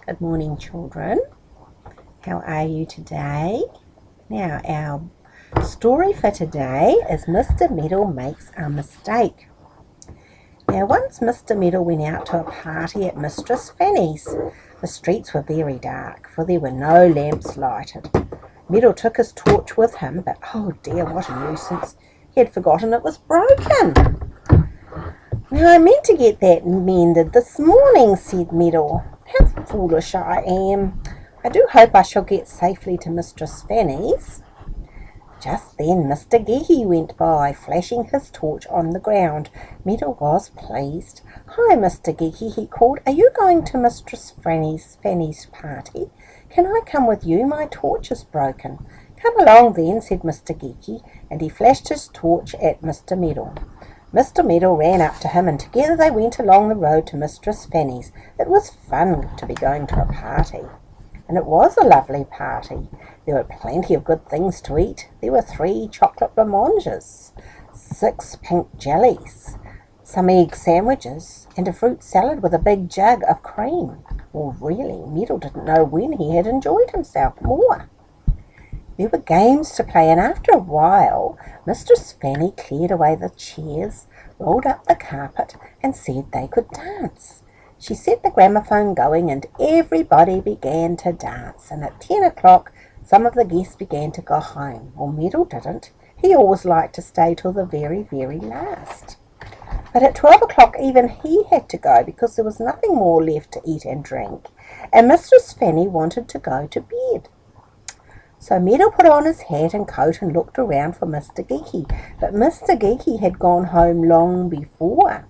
Good morning, children. How are you today? Now, our story for today is Mr. Meddle Makes a Mistake. Now, once Mr. Meddle went out to a party at Mistress Fanny's. The streets were very dark, for there were no lamps lighted. Meddle took his torch with him, but oh dear, what a nuisance. He had forgotten it was broken. Now, I meant to get that mended this morning, said Meddle. How foolish I am. I do hope I shall get safely to Mistress Fanny's. Just then Mr. Geeky went by, flashing his torch on the ground. Meddle was pleased. Hi, Mr. Geeky, he called. Are you going to Mistress Fanny's party? Can I come with you? My torch is broken. Come along then, said Mr. Geeky, and he flashed his torch at Mr. Meddle. Mr. Meddle ran up to him, and together they went along the road to Mistress Fanny's. It was fun to be going to a party. And it was a lovely party. There were plenty of good things to eat. There were 3 chocolate blancmanges, 6 pink jellies, some egg sandwiches, and a fruit salad with a big jug of cream. Well, really, Meddle didn't know when he had enjoyed himself more. There were games to play, and after a while, Mistress Fanny cleared away the chairs, rolled up the carpet, and said they could dance. She set the gramophone going, and everybody began to dance, and at 10 o'clock some of the guests began to go home. Well, Meddle didn't. He always liked to stay till the very, very last. But at 12 o'clock even he had to go, because there was nothing more left to eat and drink, and Mistress Fanny wanted to go to bed. So Meddle put on his hat and coat and looked around for Mr. Geeky, but Mr. Geeky had gone home long before.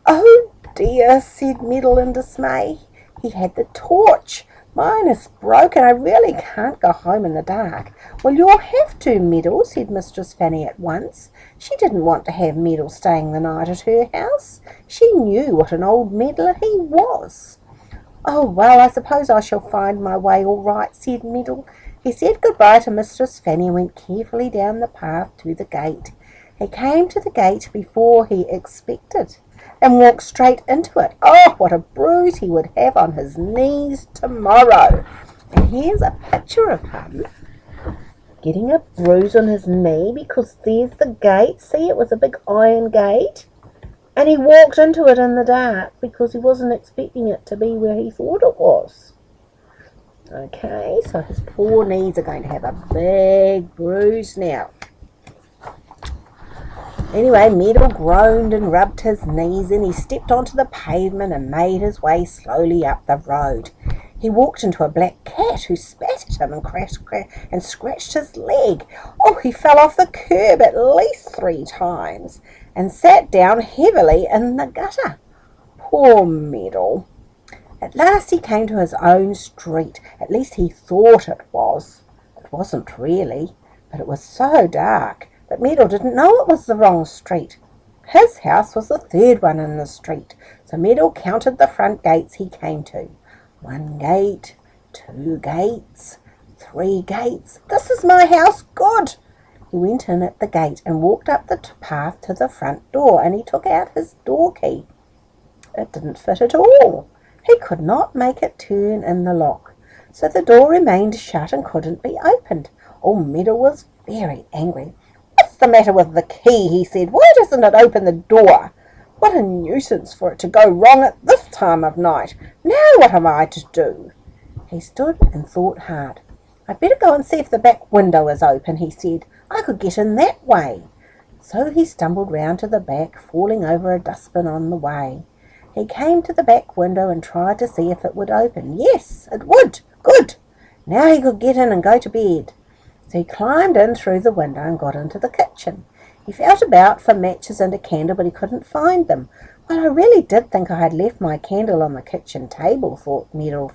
Oh dear, said Meddle in dismay. He had the torch. Mine is broken. I really can't go home in the dark. Well, you'll have to, Meddle, said Mistress Fanny at once. She didn't want to have Meddle staying the night at her house. She knew what an old meddler he was. Oh, well, I suppose I shall find my way all right, said Meddle. He said goodbye to Mistress Fanny and went carefully down the path to the gate. He came to the gate before he expected, and walked straight into it. Oh, what a bruise he would have on his knees tomorrow. And here's a picture of him getting a bruise on his knee, because there's the gate. See, it was a big iron gate. And he walked into it in the dark because he wasn't expecting it to be where he thought it was. Okay, so his poor knees are going to have a big bruise now. Anyway, Meddle groaned and rubbed his knees, and he stepped onto the pavement and made his way slowly up the road. He walked into a black cat who spat at him and scratched his leg. Oh, he fell off the curb at least 3 times and sat down heavily in the gutter. Poor Meddle. At last he came to his own street. At least he thought it was. It wasn't really, but it was so dark that Meddle didn't know it was the wrong street. His house was the 3rd one in the street, so Meddle counted the front gates he came to. 1 gate, 2 gates, 3 gates. This is my house, good! He went in at the gate and walked up the path to the front door, and he took out his door key. It didn't fit at all. He could not make it turn in the lock, so the door remained shut and couldn't be opened. Oh, Meddle was very angry. What's the matter with the key, he said. Why doesn't it open the door? What a nuisance for it to go wrong at this time of night. Now what am I to do? He stood and thought hard. I'd better go and see if the back window is open, he said. I could get in that way. So he stumbled round to the back, falling over a dustbin on the way. He came to the back window and tried to see if it would open. Yes, it would. Good. Now he could get in and go to bed. So he climbed in through the window and got into the kitchen. He felt about for matches and a candle, but he couldn't find them. Well, I really did think I had left my candle on the kitchen table, thought Meddle,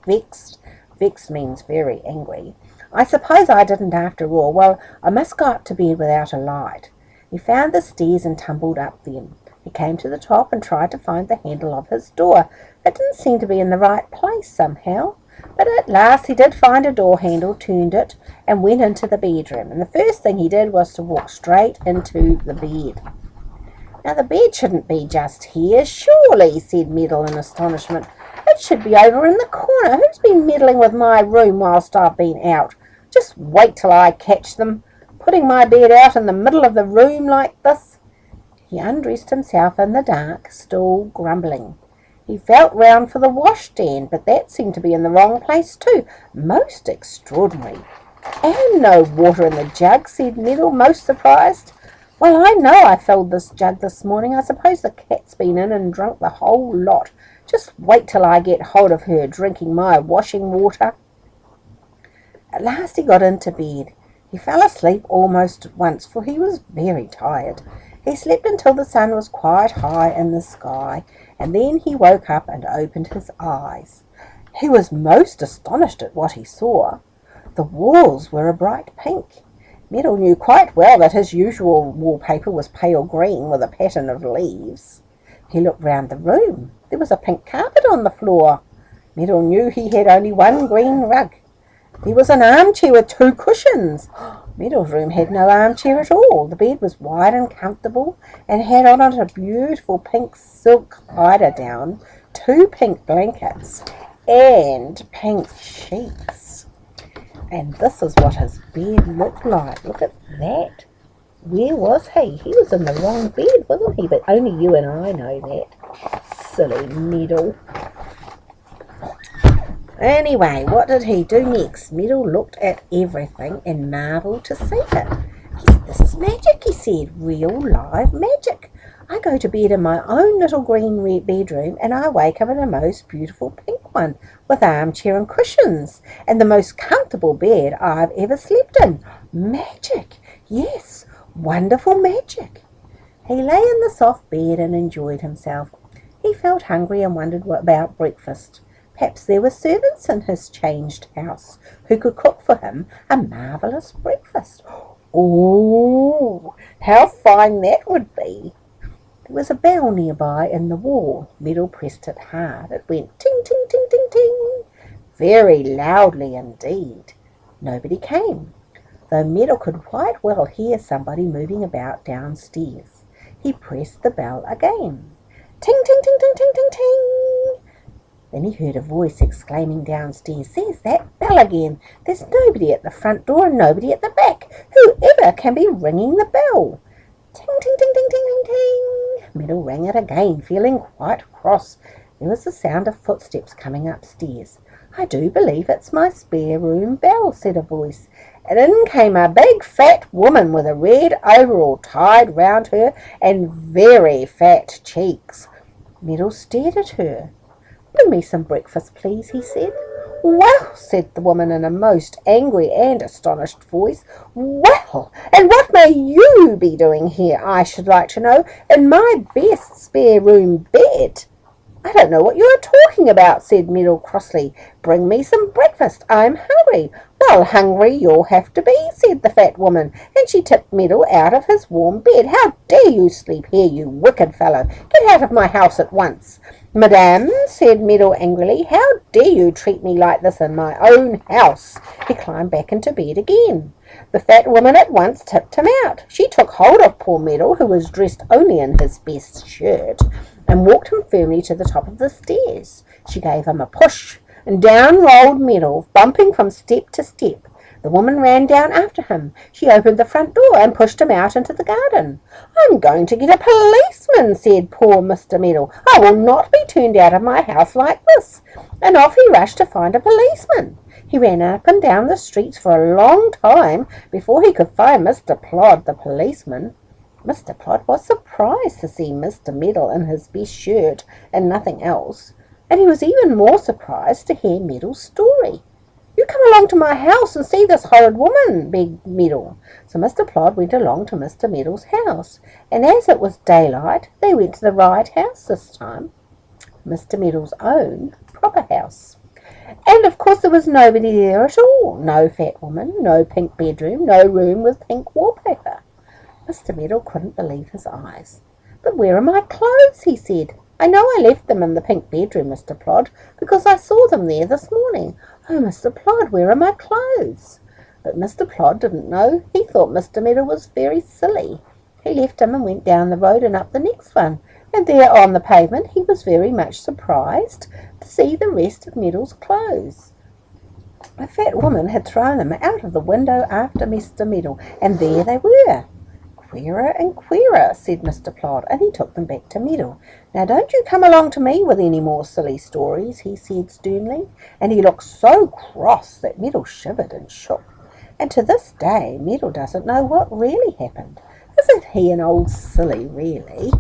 vexed. Vexed means very angry. I suppose I didn't after all. Well, I must go up to bed without a light. He found the stairs and tumbled up them. He came to the top and tried to find the handle of his door. It didn't seem to be in the right place somehow. But at last he did find a door handle, turned it, and went into the bedroom. And the first thing he did was to walk straight into the bed. Now the bed shouldn't be just here, surely, said Meddle in astonishment. bed should be over in the corner. Who's been meddling with my room whilst I've been out? Just wait till I catch them, putting my bed out in the middle of the room like this." He undressed himself in the dark, still grumbling. He felt round for the washstand, but that seemed to be in the wrong place too. Most extraordinary. "And no water in the jug," said Meddle, most surprised. "Well, I know I filled this jug this morning. I suppose the cat's been in and drunk the whole lot. Just wait till I get hold of her drinking my washing water." At last he got into bed. He fell asleep almost at once, for he was very tired. He slept until the sun was quite high in the sky, and then he woke up and opened his eyes. He was most astonished at what he saw. The walls were a bright pink. Meddle knew quite well that his usual wallpaper was pale green with a pattern of leaves. He looked round the room. There was a pink carpet on the floor. Meddle knew he had only one green rug. There was an armchair with 2 cushions. Meddle's room had no armchair at all. The bed was wide and comfortable, and had on it a beautiful pink silk eiderdown, 2 pink blankets, and pink sheets. And this is what his bed looked like. Look at that. Where was he? He was in the wrong bed, wasn't he? But only you and I know that. Silly Meddle. Anyway, what did he do next? Meddle looked at everything and marvelled to see it. "This is magic," he said. "Real live magic. I go to bed in my own little green bedroom, and I wake up in a most beautiful pink one, with armchair and cushions, and the most comfortable bed I've ever slept in. Magic! Yes, wonderful magic." He lay in the soft bed and enjoyed himself. He felt hungry and wondered about breakfast. Perhaps there were servants in his changed house who could cook for him a marvellous breakfast. Oh, how fine that would be! There was a bell nearby in the wall. Meddle pressed it hard. It went ting, ting, ting, ting, ting, very loudly indeed. Nobody came, though Meddle could quite well hear somebody moving about downstairs. He pressed the bell again. Ting, ting, ting, ting, ting, ting, ting. Then he heard a voice exclaiming downstairs, "There's that bell again. There's nobody at the front door and nobody at the back. Whoever can be ringing the bell?" Ting, ting, ting, ting, ting, ting, ting. Meddle rang it again, feeling quite cross. There was the sound of footsteps coming upstairs. "I do believe it's my spare room bell," said a voice. And in came a big fat woman with a red overall tied round her and very fat cheeks. Meddle stared at her. "Bring me some breakfast, please," he said. "Well," said the woman in a most angry and astonished voice, "well, and what may you be doing here, I should like to know, in my best spare room bed?" "I don't know what you are talking about," said Meddle crossly. "Bring me some breakfast. I'm hungry." "Well, hungry you'll have to be," said the fat woman, and she tipped Meddle out of his warm bed. "How dare you sleep here, you wicked fellow? Get out of my house at once." "Madame," said Meddle angrily, "how dare you treat me like this in my own house?" He climbed back into bed again. The fat woman at once tipped him out. She took hold of poor Meddle, who was dressed only in his best shirt, and walked him firmly to the top of the stairs. She gave him a push, and down rolled Meddle, bumping from step to step. The woman ran down after him. She opened the front door and pushed him out into the garden. "I'm going to get a policeman," said poor Mr. Meddle. "I will not be turned out of my house like this." And off he rushed to find a policeman. He ran up and down the streets for a long time before he could find Mr. Plod, the policeman. Mr. Plod was surprised to see Mr. Meddle in his best shirt and nothing else, and he was even more surprised to hear Meddle's story. "You come along to my house and see this horrid woman," begged Meddle. So Mr. Plod went along to Mr. Meddle's house, and as it was daylight, they went to the right house this time, Mr. Meddle's own proper house. And of course there was nobody there at all. No fat woman, no pink bedroom, no room with pink wallpaper. Mr. Meddle couldn't believe his eyes. "But where are my clothes?" he said. "I know I left them in the pink bedroom, Mr. Plod, because I saw them there this morning. Oh, Mr. Plod, where are my clothes?" But Mr. Plod didn't know. He thought Mr. Meddle was very silly. He left him and went down the road and up the next one. and there on the pavement he was very much surprised to see the rest of Meddle's clothes. A fat woman had thrown them out of the window after Mr. Meddle, and there they were. "Queerer and queerer," said Mr. Plod, and he took them back to Meddle. "Now don't you come along to me with any more silly stories," he said sternly, and he looked so cross that Meddle shivered and shook. And to this day Meddle doesn't know what really happened. Isn't he an old silly, really?